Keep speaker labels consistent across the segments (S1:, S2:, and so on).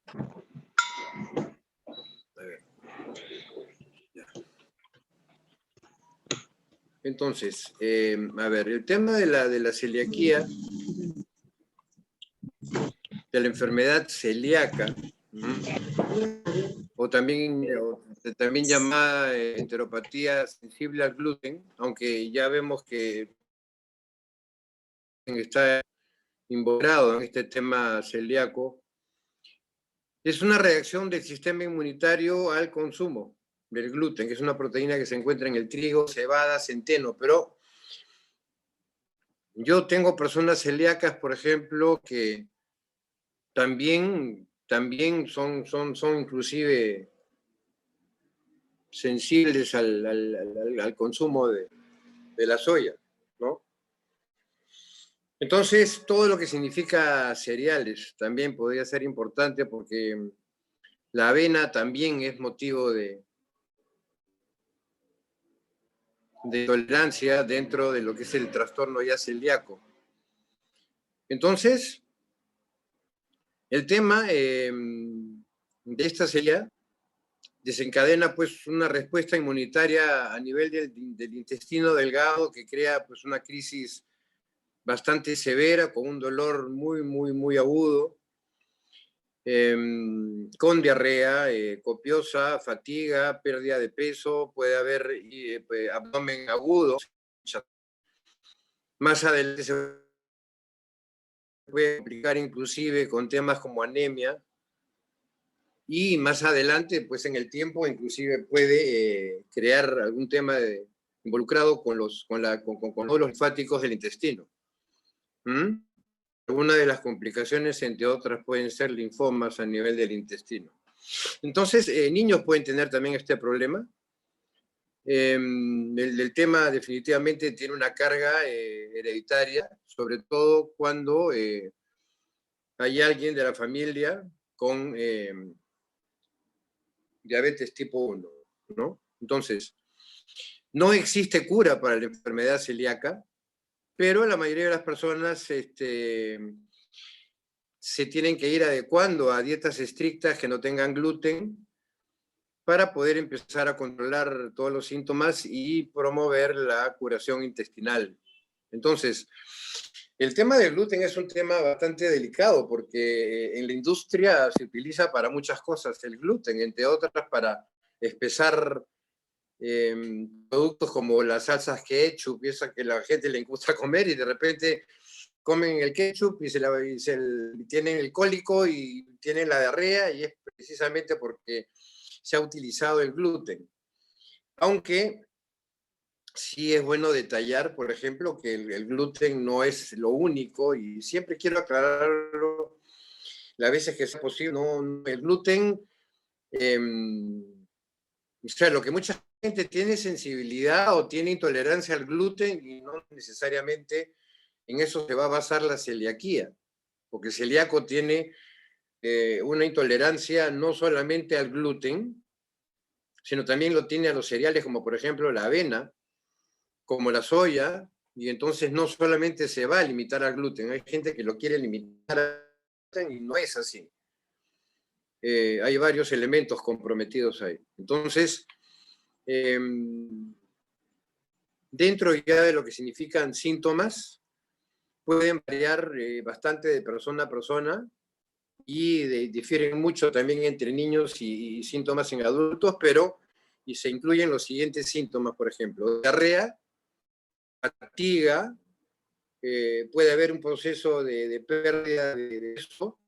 S1: A ver. Ya. Entonces, a ver, el tema de la celiaquía, de la enfermedad celíaca, o también llamada enteropatía sensible al gluten, aunque ya vemos que está involucrado en este tema celíaco, es una reacción del sistema inmunitario al consumo del gluten, que es una proteína que se encuentra en el trigo, cebada, centeno, pero yo tengo personas celíacas, por ejemplo, que también son inclusive sensibles al consumo de la soya, ¿no? Entonces, todo lo que significa cereales también podría ser importante porque la avena también es motivo de tolerancia dentro de lo que es el trastorno ya celíaco. Entonces, el tema de esta celiaquía desencadena pues una respuesta inmunitaria a nivel del intestino delgado que crea pues una crisis bastante severa, con un dolor muy agudo, con diarrea copiosa, fatiga, pérdida de peso, puede haber abdomen agudo. Más adelante se puede complicar inclusive con temas como anemia, y más adelante, pues en el tiempo, inclusive puede crear algún tema involucrado con los nódulos linfáticos del intestino. Una de las complicaciones, entre otras, pueden ser linfomas a nivel del intestino. Entonces, niños pueden tener también este problema. El tema definitivamente tiene una carga hereditaria, sobre todo cuando hay alguien de la familia con diabetes tipo 1, ¿no? Entonces, no existe cura para la enfermedad celíaca, pero la mayoría de las personas se tienen que ir adecuando a dietas estrictas que no tengan gluten para poder empezar a controlar todos los síntomas y promover la curación intestinal. Entonces, el tema del gluten es un tema bastante delicado porque en la industria se utiliza para muchas cosas el gluten, entre otras para espesar productos como las salsas ketchup, y esa que la gente le gusta comer, y de repente comen el ketchup y tienen el cólico y tienen la diarrea, y es precisamente porque se ha utilizado el gluten. Aunque sí es bueno detallar, por ejemplo, que el gluten no es lo único, y siempre quiero aclararlo las veces que sea posible. No, el gluten, o sea, lo que mucha gente tiene sensibilidad o tiene intolerancia al gluten, y no necesariamente en eso se va a basar la celiaquía, porque el celíaco tiene una intolerancia no solamente al gluten, sino también lo tiene a los cereales, como por ejemplo la avena, como la soya, y entonces no solamente se va a limitar al gluten, hay gente que lo quiere limitar al gluten y no es así. Hay varios elementos comprometidos ahí. Entonces, dentro ya de lo que significan síntomas, pueden variar bastante de persona a persona, y difieren mucho también entre niños y síntomas en adultos, pero y se incluyen los siguientes síntomas, por ejemplo: diarrea, fatiga, puede haber un proceso de pérdida de peso,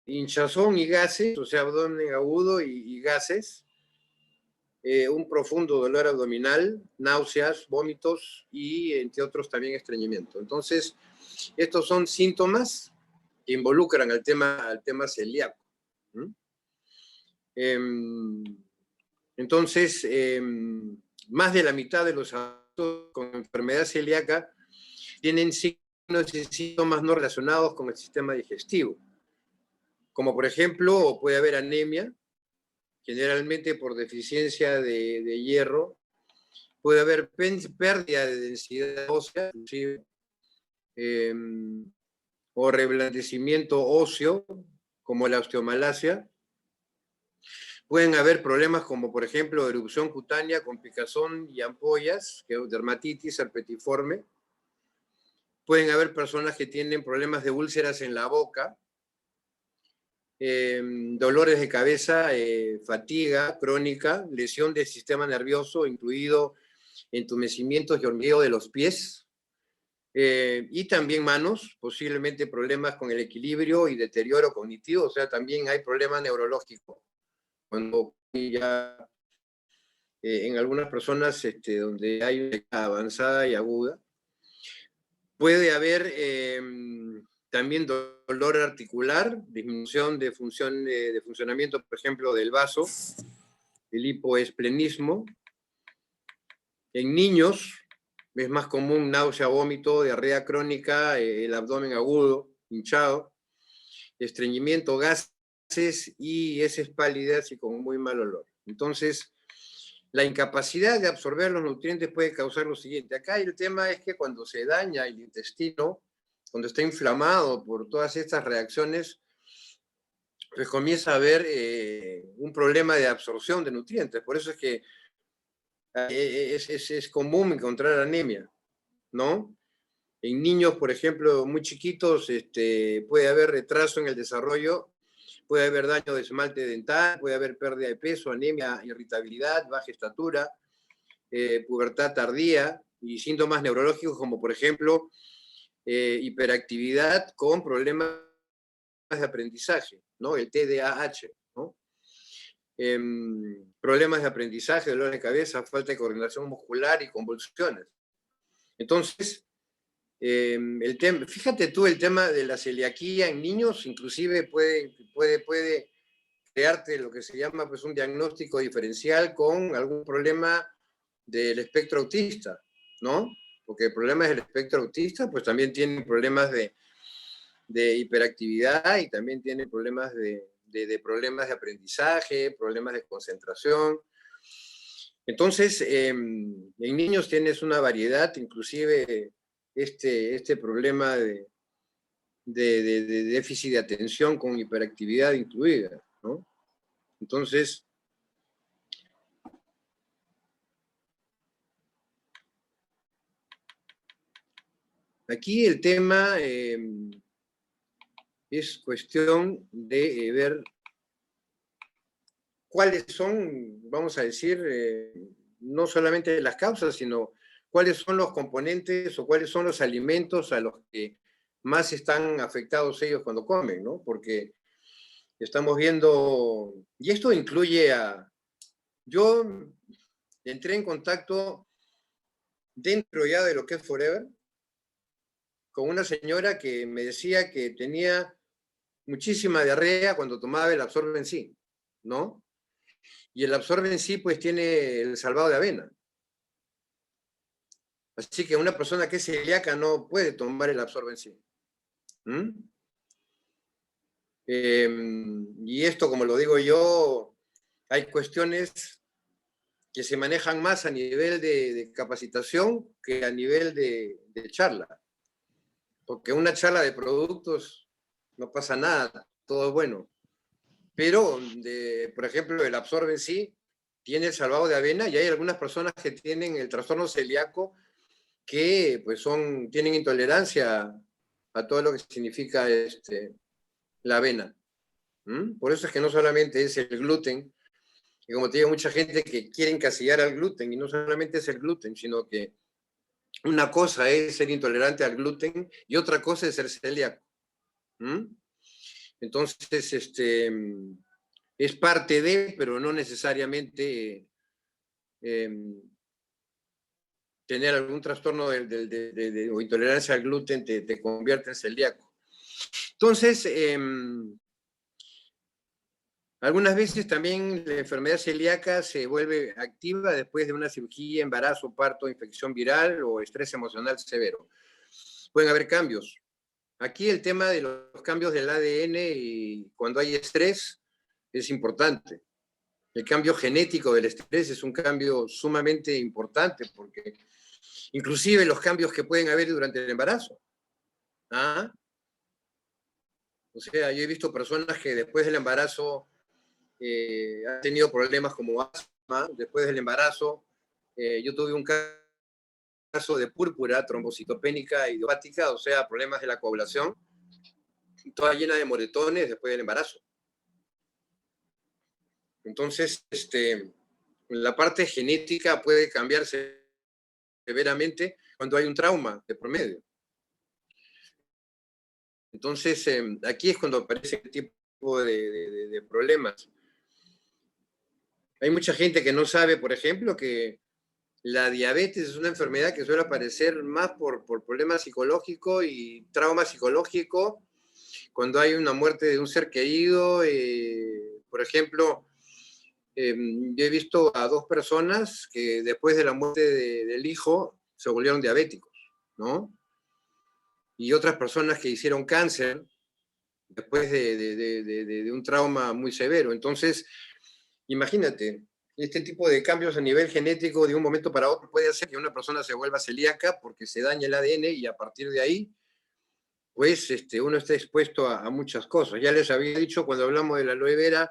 S1: hinchazón y gases, o sea, abdomen agudo y gases, un profundo dolor abdominal, náuseas, vómitos y, entre otros, también estreñimiento. Entonces, estos son síntomas que involucran al tema celíaco. Entonces, más de la mitad de los adultos con enfermedad celíaca tienen signos y síntomas no relacionados con el sistema digestivo, como por ejemplo puede haber anemia, generalmente por deficiencia de hierro, puede haber pérdida de densidad ósea, inclusive, o reblandecimiento óseo, como la osteomalacia. Pueden haber problemas como, por ejemplo, erupción cutánea con picazón y ampollas, que es dermatitis herpetiforme. Pueden haber personas que tienen problemas de úlceras en la boca, dolores de cabeza, fatiga crónica, lesión del sistema nervioso, incluido entumecimientos y hormigueo de los pies, y también manos, posiblemente problemas con el equilibrio y deterioro cognitivo, o sea, también hay problemas neurológicos. Cuando ya en algunas personas donde hay una avanzada y aguda, puede haber también dolor articular, disminución de funcionamiento, por ejemplo, del vaso, el hipoesplenismo. En niños es más común náusea, vómito, diarrea crónica, el abdomen agudo, hinchado, estreñimiento, gases y heces pálidas y con muy mal olor. Entonces, la incapacidad de absorber los nutrientes puede causar lo siguiente. Acá el tema es que cuando se daña el intestino, cuando está inflamado por todas estas reacciones, pues comienza a haber un problema de absorción de nutrientes. Por eso es que es común encontrar anemia, ¿no? En niños, por ejemplo, muy chiquitos, puede haber retraso en el desarrollo, puede haber daño de esmalte dental, puede haber pérdida de peso, anemia, irritabilidad, baja estatura, pubertad tardía y síntomas neurológicos como, por ejemplo, hiperactividad con problemas de aprendizaje, ¿no? El TDAH, ¿no? Problemas de aprendizaje, dolor de cabeza, falta de coordinación muscular y convulsiones. Entonces, fíjate tú, el tema de la celiaquía en niños inclusive puede crearte lo que se llama pues, un diagnóstico diferencial con algún problema del espectro autista, ¿no? Porque el problema del espectro autista pues también tiene problemas de hiperactividad y también tiene problemas de problemas de aprendizaje, problemas de concentración. Entonces, en niños tienes una variedad, inclusive este problema de déficit de atención con hiperactividad incluida, ¿no? Entonces, aquí el tema es cuestión de ver cuáles son, vamos a decir, no solamente las causas, sino cuáles son los componentes o cuáles son los alimentos a los que más están afectados ellos cuando comen, ¿no? Porque estamos viendo, y esto incluye yo entré en contacto dentro ya de lo que es Forever, con una señora que me decía que tenía muchísima diarrea cuando tomaba el Absorben C, ¿no? Y el Absorben C pues tiene el salvado de avena. Así que una persona que es celíaca no puede tomar el Absorben C. Y esto, como lo digo yo, hay cuestiones que se manejan más a nivel de capacitación que a nivel de charla. Porque una charla de productos no pasa nada, todo es bueno. Pero, por ejemplo, el Absorben C tiene el salvado de avena y hay algunas personas que tienen el trastorno celíaco que pues tienen intolerancia a todo lo que significa la avena. Por eso es que no solamente es el gluten, y como te digo, mucha gente que quiere encasillar al gluten, y no solamente es el gluten, sino que una cosa es ser intolerante al gluten y otra cosa es ser celíaco. Entonces, es parte de, pero no necesariamente tener algún trastorno o intolerancia al gluten te convierte en celíaco. Entonces, algunas veces también la enfermedad celíaca se vuelve activa después de una cirugía, embarazo, parto, infección viral o estrés emocional severo. Pueden haber cambios. Aquí el tema de los cambios del ADN y cuando hay estrés es importante. El cambio genético del estrés es un cambio sumamente importante porque inclusive los cambios que pueden haber durante el embarazo. O sea, yo he visto personas que después del embarazo han tenido problemas como asma, después del embarazo. Yo tuve un caso de púrpura trombocitopénica idiopática, o sea, problemas de la coagulación, toda llena de moretones después del embarazo. Entonces, la parte genética puede cambiarse severamente cuando hay un trauma de promedio. Entonces, aquí es cuando aparece este tipo de problemas. Hay mucha gente que no sabe, por ejemplo, que la diabetes es una enfermedad que suele aparecer más por problemas psicológicos y trauma psicológico, cuando hay una muerte de un ser querido. Por ejemplo, yo he visto a dos personas que después de la muerte del hijo se volvieron diabéticos, ¿no? Y otras personas que hicieron cáncer después de un trauma muy severo. Entonces, imagínate, este tipo de cambios a nivel genético de un momento para otro puede hacer que una persona se vuelva celíaca porque se daña el ADN y a partir de ahí, pues uno está expuesto a muchas cosas. Ya les había dicho cuando hablamos de la aloe vera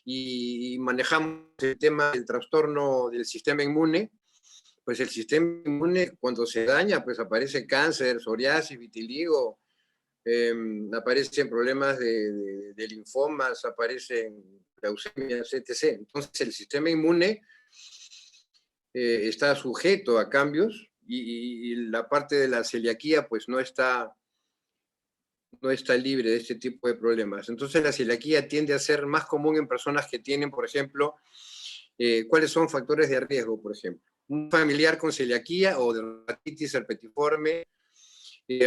S1: y manejamos el tema del trastorno del sistema inmune, pues el sistema inmune cuando se daña, pues aparece cáncer, psoriasis, vitiligo, aparecen problemas de linfomas, aparecen leucemias, etc. Entonces el sistema inmune está sujeto a cambios y la parte de la celiaquía pues no está libre de este tipo de problemas. Entonces la celiaquía tiende a ser más común en personas que tienen, por ejemplo, ¿cuáles son factores de riesgo, por ejemplo? Un familiar con celiaquía o dermatitis herpetiforme,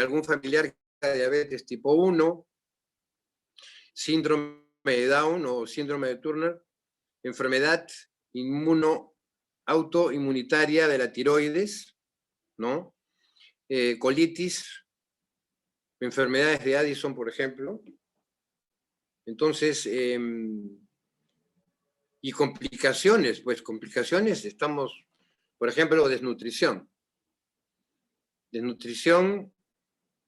S1: algún familiar con diabetes tipo 1, síndrome de Down o síndrome de Turner, enfermedad autoinmunitaria de la tiroides, ¿no? Colitis, enfermedades de Addison, por ejemplo. Entonces, y complicaciones, pues complicaciones, estamos, por ejemplo, desnutrición. Desnutrición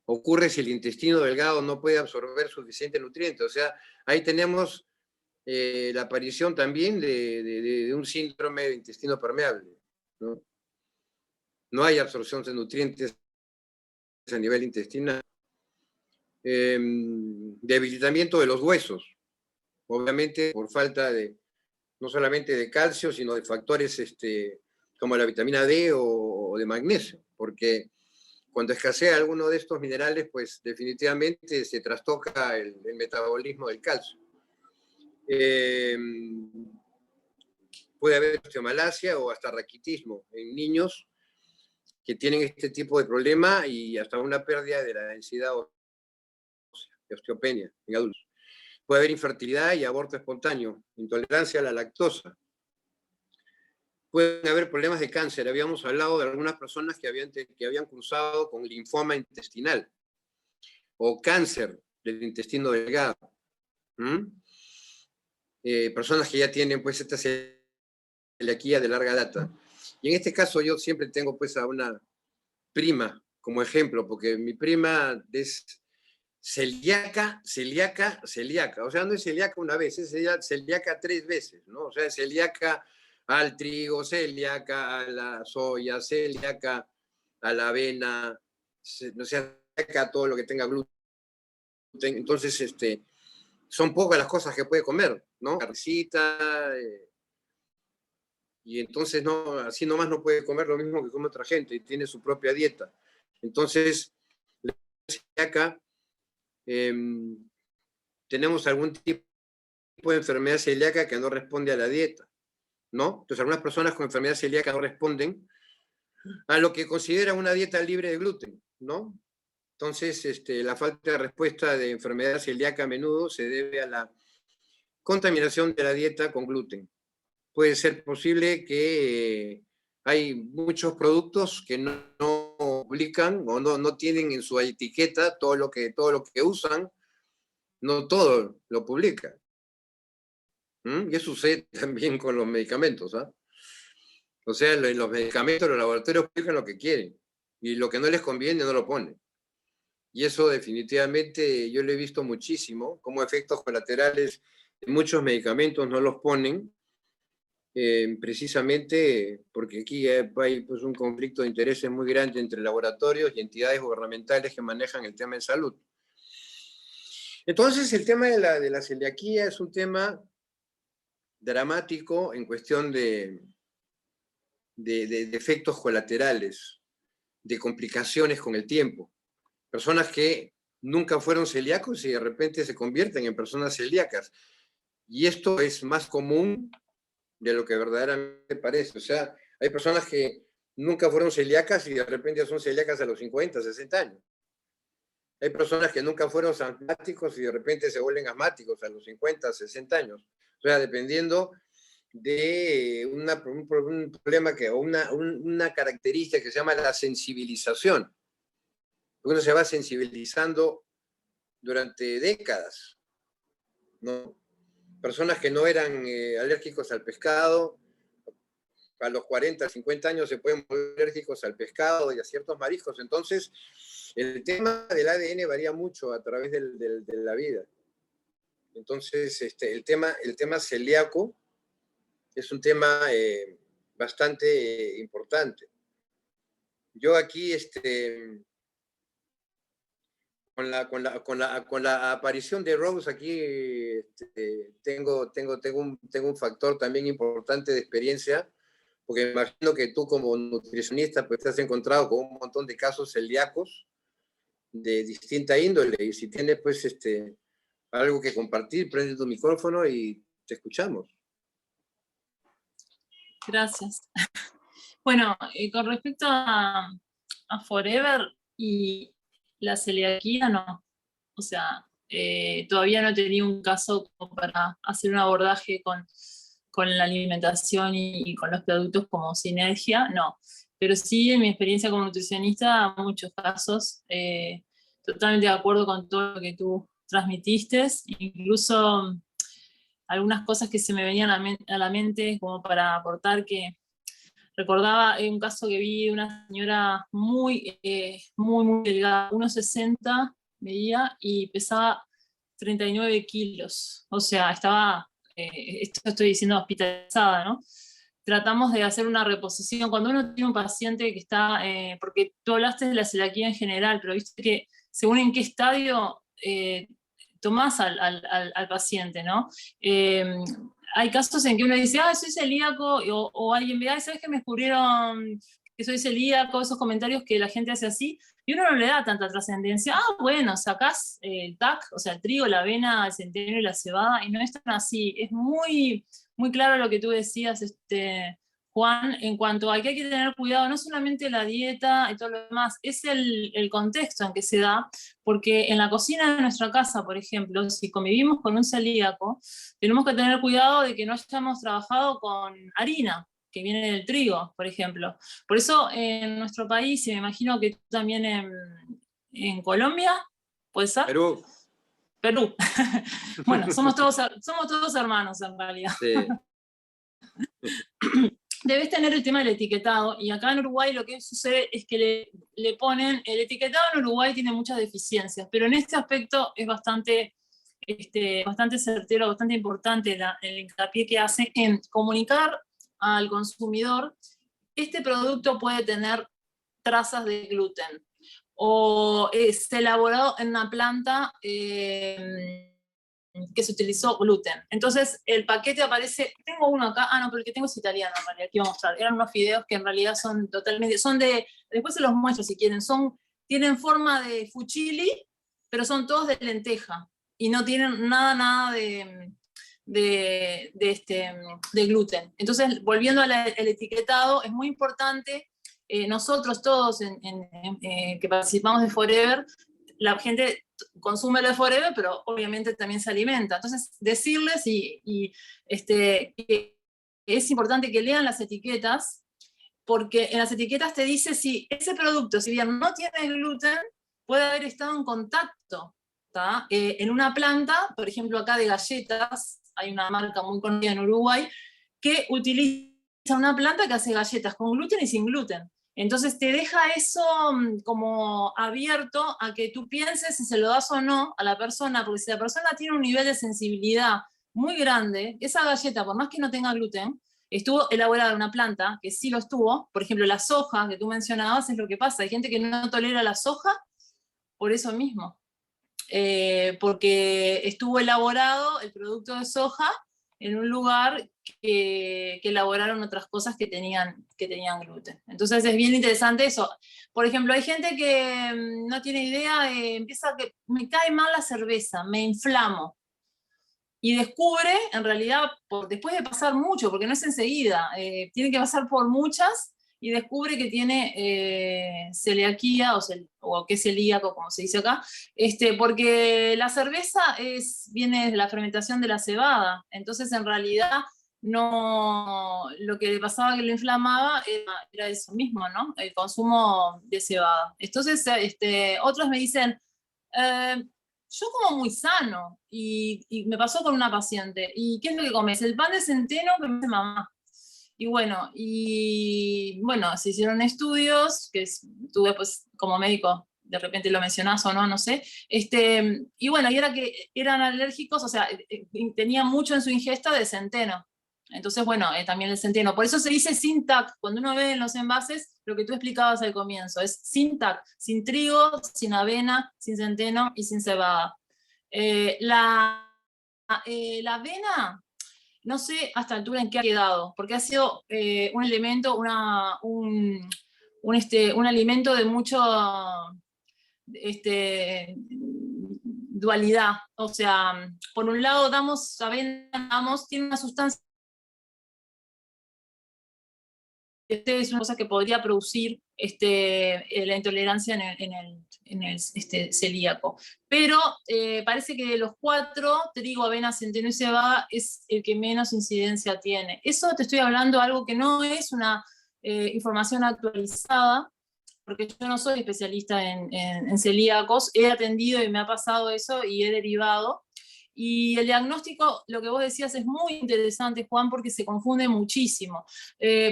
S1: ocurre si el intestino delgado no puede absorber suficiente nutriente. O sea, ahí tenemos la aparición también de un síndrome de intestino permeable, ¿no? No hay absorción de nutrientes a nivel intestinal. Debilitamiento de los huesos, obviamente por falta no solamente de calcio, sino de factores como la vitamina D o de magnesio, porque cuando escasea alguno de estos minerales, pues definitivamente se trastoca el metabolismo del calcio. Puede haber osteomalacia o hasta raquitismo en niños que tienen este tipo de problema y hasta una pérdida de la densidad ósea, de osteopenia en adultos. Puede haber infertilidad y aborto espontáneo, intolerancia a la lactosa. Pueden haber problemas de cáncer. Habíamos hablado de algunas personas que habían cruzado con linfoma intestinal o cáncer del intestino delgado. Personas que ya tienen pues esta celiaquía de larga data. Y en este caso yo siempre tengo pues a una prima como ejemplo, porque mi prima es celíaca. O sea, no es celíaca una vez, es celíaca 3 veces, ¿no? O sea, es celíaca al trigo, celíaca a la soya, celíaca a la avena, no sea, celíaca a todo lo que tenga gluten. Entonces, son pocas las cosas que puede comer, ¿no? Carnecita, y entonces no, así nomás no puede comer lo mismo que come otra gente y tiene su propia dieta. Entonces, acá tenemos algún tipo de enfermedad celíaca que no responde a la dieta, ¿no? Entonces, algunas personas con enfermedad celíaca no responden a lo que consideran una dieta libre de gluten, ¿no? Entonces, la falta de respuesta de enfermedad celíaca a menudo se debe a la contaminación de la dieta con gluten. Puede ser posible que hay muchos productos que no publican o no tienen en su etiqueta todo lo que usan, no todo lo publica. Y eso sucede también con los medicamentos. O sea, en los medicamentos los laboratorios publican lo que quieren y lo que no les conviene no lo ponen. Y eso definitivamente yo lo he visto muchísimo, como efectos colaterales de muchos medicamentos no los ponen, precisamente porque aquí hay pues, un conflicto de intereses muy grande entre laboratorios y entidades gubernamentales que manejan el tema de salud. Entonces, el tema de la celiaquía es un tema dramático en cuestión de efectos colaterales, de complicaciones con el tiempo. Personas que nunca fueron celíacos y de repente se convierten en personas celíacas. Y esto es más común de lo que verdaderamente parece. O sea, hay personas que nunca fueron celíacas y de repente son celíacas a los 50, 60 años. Hay personas que nunca fueron asmáticos y de repente se vuelven asmáticos a los 50, 60 años. O sea, dependiendo de un problema o una característica que se llama la sensibilización. Uno se va sensibilizando durante décadas, ¿no? Personas que no eran alérgicos al pescado, a los 40, 50 años se pueden volver alérgicos al pescado y a ciertos mariscos. Entonces, el tema del ADN varía mucho a través de la vida. Entonces, el tema celíaco es un tema bastante importante. Yo aquí, con la aparición de Rose aquí, tengo un factor también importante de experiencia, porque me imagino que tú como nutricionista pues te has encontrado con un montón de casos celíacos de distinta índole, y si tienes pues algo que compartir, prende tu micrófono y te escuchamos.
S2: Gracias. Bueno, con respecto a Forever y la celiaquía, no. O sea, todavía no he tenido un caso como para hacer un abordaje con la alimentación y con los productos como sinergia, no. Pero sí, en mi experiencia como nutricionista, muchos casos, totalmente de acuerdo con todo lo que tú transmitiste, incluso algunas cosas que se me venían a la mente como para aportar, que recordaba un caso que vi de una señora muy delgada, 1,60 medía y pesaba 39 kilos. O sea, estaba, esto estoy diciendo hospitalizada, ¿no? Tratamos de hacer una reposición. Cuando uno tiene un paciente que está, porque tú hablaste de la celiaquía en general, pero viste que según en qué estadio tomás al paciente, ¿no? Hay casos en que uno dice, soy celíaco, o alguien ve, ¿sabes que me descubrieron que soy celíaco? Esos comentarios que la gente hace así, y uno no le da tanta trascendencia. Bueno, sacás el TAC, o sea, el trigo, la avena, el centeno y la cebada, y no es tan así. Es muy, muy claro lo que tú decías, Juan, en cuanto a que hay que tener cuidado, no solamente la dieta y todo lo demás, es el contexto en que se da, porque en la cocina de nuestra casa, por ejemplo, si convivimos con un celíaco, tenemos que tener cuidado de que no hayamos trabajado con harina, que viene del trigo, por ejemplo. Por eso en nuestro país, y me imagino que tú también en Colombia, ¿puede ser?
S1: Perú.
S2: Perú. Bueno, somos todos hermanos en realidad.
S1: Sí.
S2: Debes tener el tema del etiquetado, y acá en Uruguay lo que sucede es que le ponen, el etiquetado en Uruguay tiene muchas deficiencias, pero en este aspecto es bastante certero, bastante importante el hincapié que hace en comunicar al consumidor: este producto puede tener trazas de gluten, o es elaborado en una planta que se utilizó gluten. Entonces el paquete aparece, tengo uno acá, no, pero el que tengo es italiano en realidad, que iba a mostrar. Eran unos fideos que en realidad son totalmente, después se los muestro si quieren, tienen forma de fuchili, pero son todos de lenteja, y no tienen nada de gluten. Entonces, volviendo al etiquetado, es muy importante, nosotros todos que participamos de Forever, la gente consume lo de Forever, pero obviamente también se alimenta. Entonces, decirles que es importante que lean las etiquetas, porque en las etiquetas te dice si ese producto, si bien no tiene gluten, puede haber estado en contacto en una planta, por ejemplo acá de galletas, hay una marca muy conocida en Uruguay, que utiliza una planta que hace galletas con gluten y sin gluten. Entonces te deja eso como abierto a que tú pienses si se lo das o no a la persona, porque si la persona tiene un nivel de sensibilidad muy grande, esa galleta, por más que no tenga gluten, estuvo elaborada en una planta que sí lo estuvo. Por ejemplo, la soja que tú mencionabas es lo que pasa. Hay gente que no tolera la soja por eso mismo. Porque estuvo elaborado el producto de soja en un lugar que elaboraron otras cosas que tenían gluten. Entonces es bien interesante eso. Por ejemplo, hay gente que no tiene idea, empieza que me cae mal la cerveza, me inflamo. Y descubre, en realidad, después de pasar mucho, porque no es enseguida, tiene que pasar por muchas, y descubre que tiene celiaquía, o que es celíaco, como se dice acá, porque la cerveza viene de la fermentación de la cebada. Entonces, en realidad, no, lo que le pasaba que lo inflamaba era eso mismo, ¿no? El consumo de cebada. Entonces, otros me dicen, yo como muy sano, y me pasó con una paciente, ¿y qué es lo que comes? El pan de centeno que me hace mamá. Y bueno, se hicieron estudios, tú después como médico de repente lo mencionás o no, no sé, y bueno, y era que eran alérgicos, o sea, tenían mucho en su ingesta de centeno. Entonces, bueno, también el centeno. Por eso se dice sin TAC. Cuando uno ve en los envases, lo que tú explicabas al comienzo, es sin TAC, sin trigo, sin avena, sin centeno y sin cebada. La avena, no sé hasta la altura en qué ha quedado, porque ha sido un elemento, un alimento de mucho dualidad. O sea, por un lado damos avena, tiene una sustancia, es una cosa que podría producir la intolerancia en el celíaco. Pero parece que de los 4, trigo, avena, centeno y cebada es el que menos incidencia tiene. Eso te estoy hablando de algo que no es una información actualizada, porque yo no soy especialista en celíacos, he atendido y me ha pasado eso y he derivado. Y el diagnóstico, lo que vos decías, es muy interesante, Juan, porque se confunde muchísimo.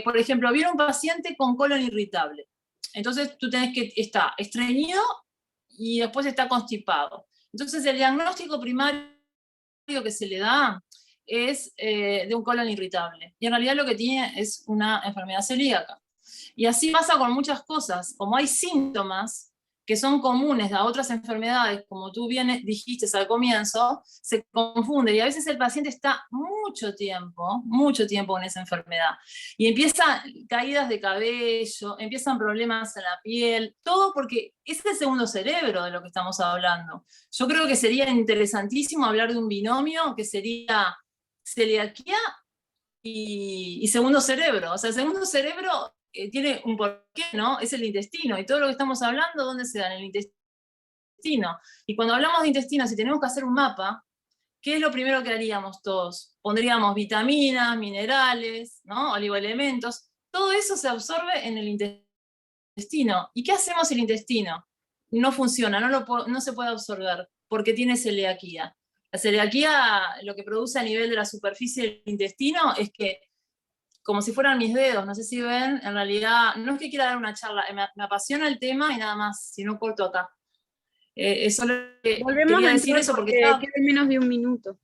S2: Por ejemplo, viene un paciente con colon irritable. Entonces tú tenés que está estreñido y después está constipado. Entonces el diagnóstico primario que se le da es de un colon irritable. Y en realidad lo que tiene es una enfermedad celíaca. Y así pasa con muchas cosas. Como hay síntomas que son comunes a otras enfermedades, como tú bien dijiste al comienzo, se confunde, y a veces el paciente está mucho tiempo con esa enfermedad, y empiezan caídas de cabello, empiezan problemas en la piel, todo porque es el segundo cerebro de lo que estamos hablando. Yo creo que sería interesantísimo hablar de un binomio que sería celiaquía y segundo cerebro. O sea, el segundo cerebro tiene un porqué, ¿no? Es el intestino, y todo lo que estamos hablando, ¿dónde se da? En el intestino. Y cuando hablamos de intestino, si tenemos que hacer un mapa, ¿qué es lo primero que haríamos todos? Pondríamos vitaminas, minerales, ¿no? Oligoelementos. Todo eso se absorbe en el intestino. ¿Y qué hacemos el intestino? No funciona, no se puede absorber, porque tiene celiaquía. La celiaquía lo que produce a nivel de la superficie del intestino es que, como si fueran mis dedos, no sé si ven, en realidad, no es que quiera dar una charla, me apasiona el tema y nada más, si no corto acá. Solo
S3: Volvemos
S2: quería
S3: a
S2: decir
S3: entrar
S2: eso porque
S3: queda menos de un minuto.